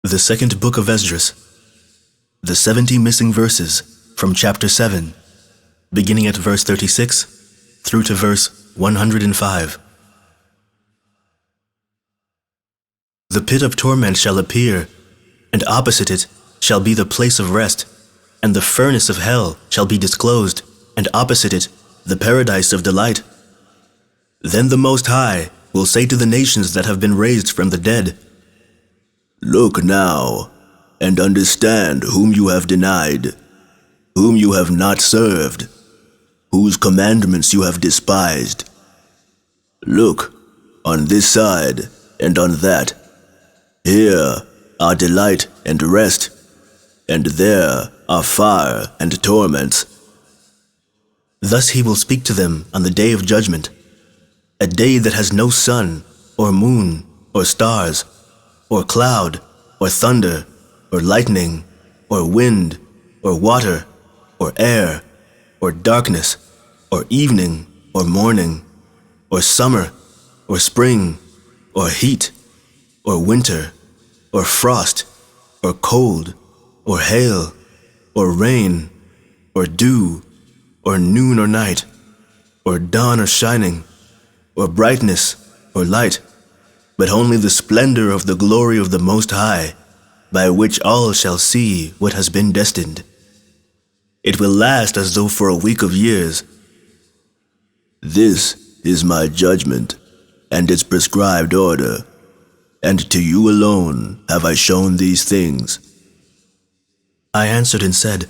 The second book of Esdras, the 70 missing verses from chapter 7, beginning at verse 36 through to verse 105. The pit of torment shall appear, and opposite it shall be the place of rest, and the furnace of hell shall be disclosed, and opposite it the paradise of delight. Then the Most High will say to the nations that have been raised from the dead, "Look now, and understand whom you have denied, whom you have not served, whose commandments you have despised. Look, on this side and on that. Here are delight and rest, and there are fire and torments." Thus he will speak to them on the day of judgment, a day that has no sun, or moon, or stars, or cloud, or thunder, or lightning, or wind, or water, or air, or darkness, or evening, or morning, or summer, or spring, or heat, or winter, or frost, or cold, or hail, or rain, or dew, or noon or night, or dawn or shining, or brightness or light, but only the splendor of the glory of the Most High, by which all shall see what has been destined. It will last as though for a week of years. This is my judgment, and its prescribed order, and to you alone have I shown these things. I answered and said,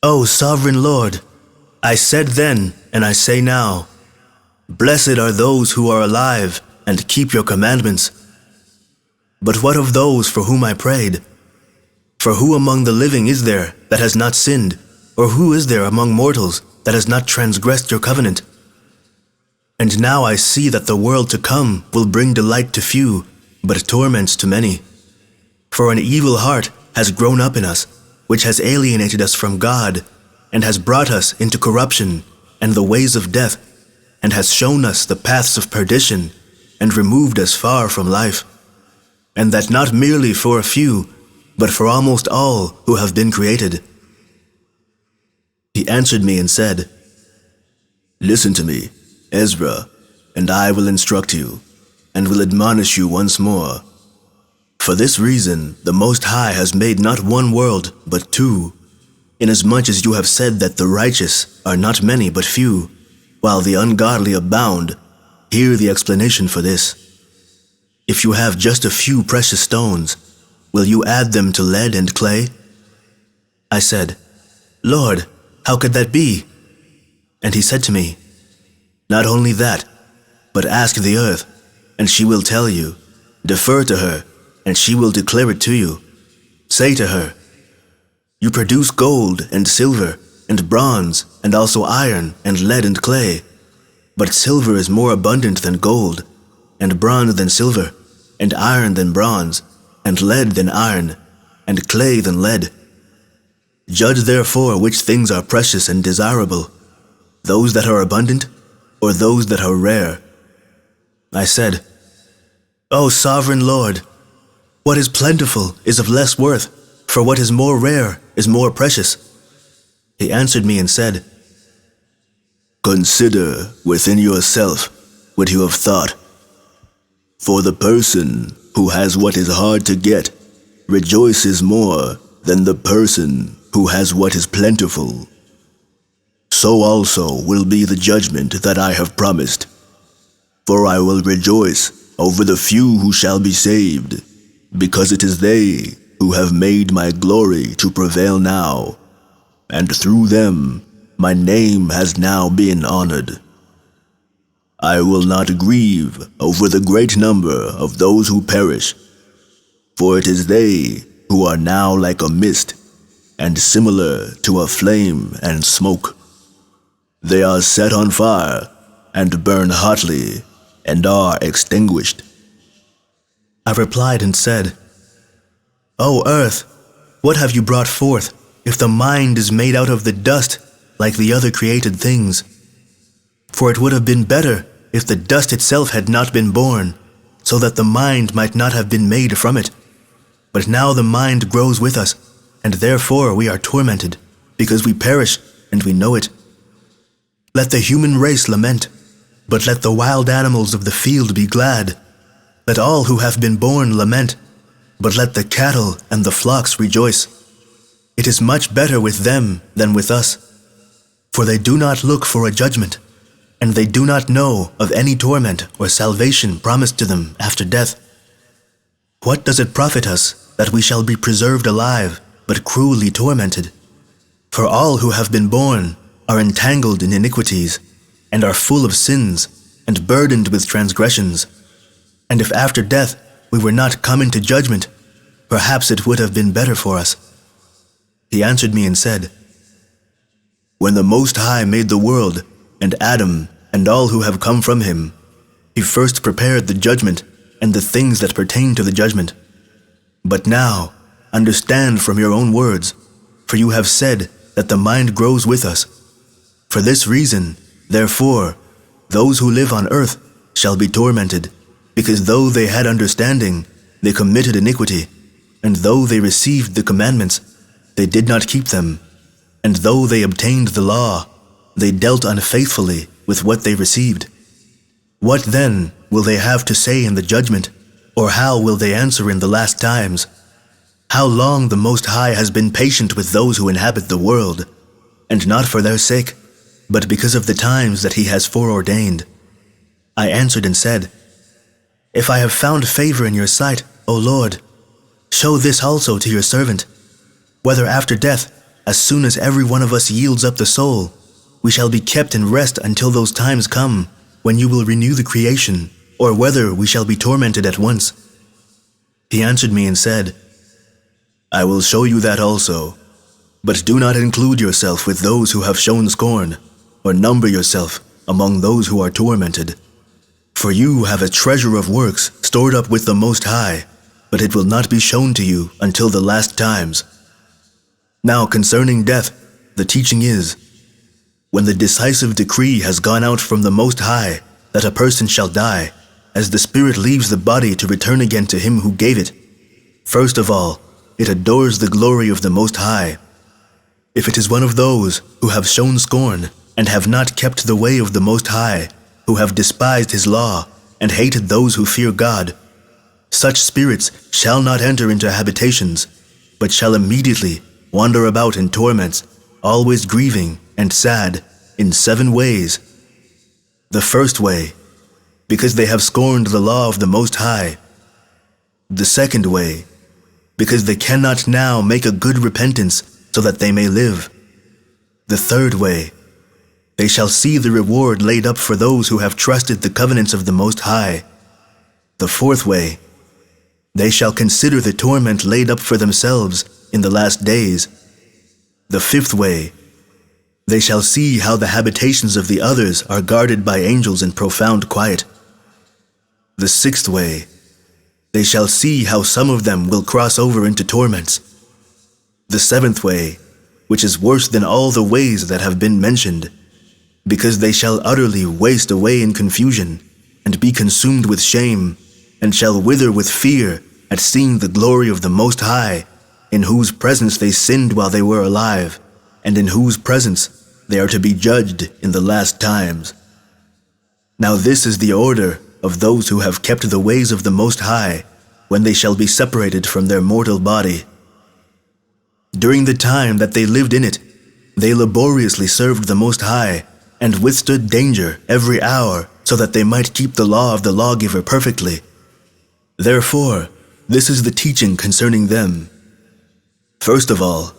"O sovereign Lord, I said then, and I say now, blessed are those who are alive and keep your commandments. But what of those for whom I prayed? For who among the living is there that has not sinned, or who is there among mortals that has not transgressed your covenant? And now I see that the world to come will bring delight to few, but torments to many. For an evil heart has grown up in us, which has alienated us from God, and has brought us into corruption and the ways of death, and has shown us the paths of perdition, and removed us far from life. And that not merely for a few, but for almost all who have been created." He answered me and said, "Listen to me, Ezra, and I will instruct you, and will admonish you once more. For this reason the Most High has made not one world, but two, inasmuch as you have said that the righteous are not many but few, while the ungodly abound. Hear the explanation for this. If you have just a few precious stones, will you add them to lead and clay?" I said, "Lord, how could that be?" And he said to me, "Not only that, but ask the earth, and she will tell you. Defer to her, and she will declare it to you. Say to her, you produce gold and silver and bronze and also iron and lead and clay. But silver is more abundant than gold, and bronze than silver, and iron than bronze, and lead than iron, and clay than lead. Judge therefore which things are precious and desirable, those that are abundant, or those that are rare." I said, "O sovereign Lord, what is plentiful is of less worth, for what is more rare is more precious." He answered me and said, "Consider within yourself what you have thought. For the person who has what is hard to get rejoices more than the person who has what is plentiful. So also will be the judgment that I have promised. For I will rejoice over the few who shall be saved, because it is they who have made my glory to prevail now, and through them my name has now been honored. I will not grieve over the great number of those who perish, for it is they who are now like a mist, and similar to a flame and smoke. They are set on fire, and burn hotly, and are extinguished." I replied and said, "O earth, what have you brought forth, if the mind is made out of the dust, like the other created things? For it would have been better if the dust itself had not been born, so that the mind might not have been made from it. But now the mind grows with us, and therefore we are tormented, because we perish, and we know it. Let the human race lament, but let the wild animals of the field be glad. Let all who have been born lament, but let the cattle and the flocks rejoice. It is much better with them than with us, for they do not look for a judgment, and they do not know of any torment or salvation promised to them after death. What does it profit us that we shall be preserved alive, but cruelly tormented? For all who have been born are entangled in iniquities, and are full of sins, and burdened with transgressions. And if after death we were not come into judgment, perhaps it would have been better for us. He answered me and said, When the Most High made the world, and Adam, and all who have come from him, he first prepared the judgment, and the things that pertain to the judgment. But now, understand from your own words, for you have said that the mind grows with us. For this reason, therefore, those who live on earth shall be tormented, because though they had understanding, they committed iniquity, and though they received the commandments, they did not keep them, and though they obtained the law, they dealt unfaithfully with what they received. What then will they have to say in the judgment, or how will they answer in the last times? How long the Most High has been patient with those who inhabit the world, and not for their sake, but because of the times that he has foreordained. I answered and said, If I have found favor in your sight, O Lord, show this also to your servant, whether after death, as soon as every one of us yields up the soul, we shall be kept in rest until those times come when you will renew the creation, or whether we shall be tormented at once. He answered me and said, I will show you that also, but do not include yourself with those who have shown scorn, or number yourself among those who are tormented. For you have a treasure of works stored up with the Most High, but it will not be shown to you until the last times. Now concerning death, the teaching is, when the decisive decree has gone out from the Most High that a person shall die, as the spirit leaves the body to return again to him who gave it, first of all, it adores the glory of the Most High. If it is one of those who have shown scorn and have not kept the way of the Most High, who have despised his law and hated those who fear God, such spirits shall not enter into habitations, but shall immediately wander about in torments, always grieving and sad in 7 ways. The first way, because they have scorned the law of the Most High. The second way, because they cannot now make a good repentance so that they may live. The third way, they shall see the reward laid up for those who have trusted the covenants of the Most High. The fourth way, they shall consider the torment laid up for themselves in the last days. The fifth way, they shall see how the habitations of the others are guarded by angels in profound quiet. The sixth way, they shall see how some of them will cross over into torments. The seventh way, which is worse than all the ways that have been mentioned, because they shall utterly waste away in confusion, and be consumed with shame, and shall wither with fear at seeing the glory of the Most High, in whose presence they sinned while they were alive, and in whose presence they are to be judged in the last times. Now this is the order of those who have kept the ways of the Most High, when they shall be separated from their mortal body. During the time that they lived in it, they laboriously served the Most High, and withstood danger every hour, so that they might keep the law of the lawgiver perfectly. Therefore, this is the teaching concerning them. First of all,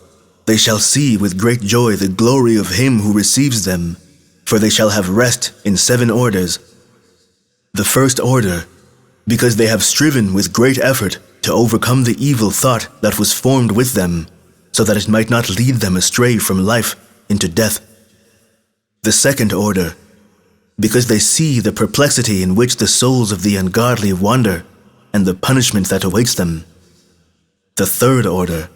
they shall see with great joy the glory of him who receives them, for they shall have rest in 7 orders. The first order, because they have striven with great effort to overcome the evil thought that was formed with them, so that it might not lead them astray from life into death. The second order, because they see the perplexity in which the souls of the ungodly wander, and the punishment that awaits them. The third order,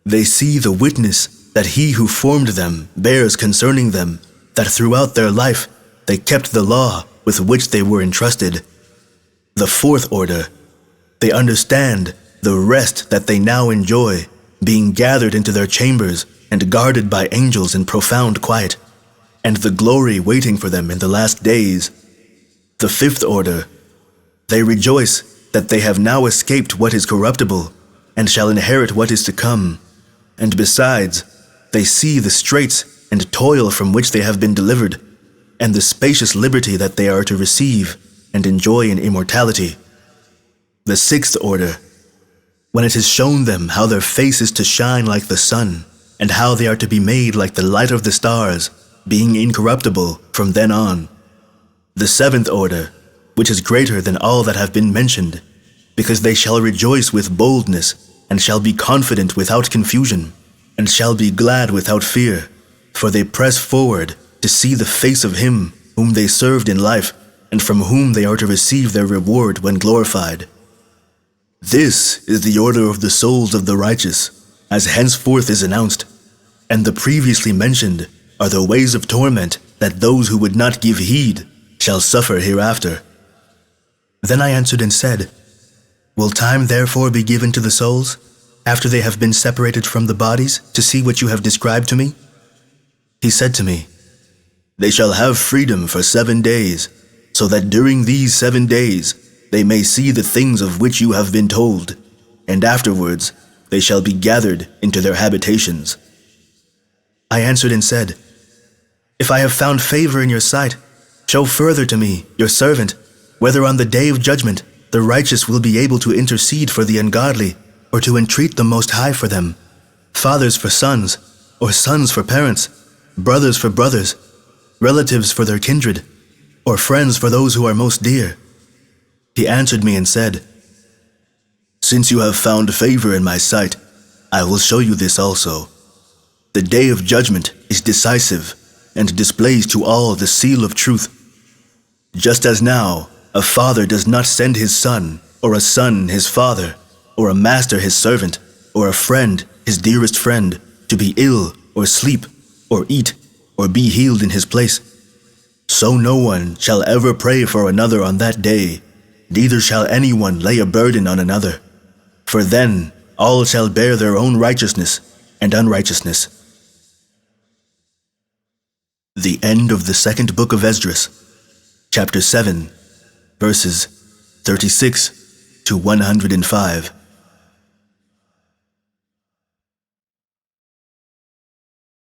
they see the witness that he who formed them bears concerning them, that throughout their life they kept the law with which they were entrusted. The fourth order, they understand the the rest that they now enjoy, being gathered into their chambers and guarded by angels in profound quiet, and the glory waiting for them in the last days. The fifth order, they rejoice that they have now escaped what is corruptible, and shall inherit what is to come. And besides, they see the straits and toil from which they have been delivered, and the spacious liberty that they are to receive and enjoy in immortality. The sixth order, when it is shown them how their face is to shine like the sun, and how they are to be made like the light of the stars, being incorruptible from then on. The seventh order, which is greater than all that have been mentioned, because they shall rejoice with boldness, and shall be confident without confusion, and shall be glad without fear, for they press forward to see the face of him whom they served in life, and from whom they are to receive their reward when glorified. This is the order of the souls of the righteous, as henceforth is announced, and the previously mentioned are the ways of torment that those who would not give heed shall suffer hereafter. Then I answered and said, Will time therefore be given to the souls, after they have been separated from the bodies, to see what you have described to me? He said to me, They shall have freedom for 7 days, so that during these 7 days they may see the things of which you have been told, and afterwards they shall be gathered into their habitations. I answered and said, If I have found favor in your sight, show further to me, your servant, whether on the day of judgment the righteous will be able to intercede for the ungodly, or to entreat the Most High for them, fathers for sons, or sons for parents, brothers for brothers, relatives for their kindred, or friends for those who are most dear. He answered me and said, Since you have found favor in my sight, I will show you this also. The day of judgment is decisive, and displays to all the seal of truth. Just as now, a father does not send his son, or a son his father, or a master his servant, or a friend his dearest friend, to be ill, or sleep, or eat, or be healed in his place. So no one shall ever pray for another on that day, neither shall anyone lay a burden on another. For then all shall bear their own righteousness and unrighteousness. The end of the second book of Esdras, chapter 7, verses 36 to 105.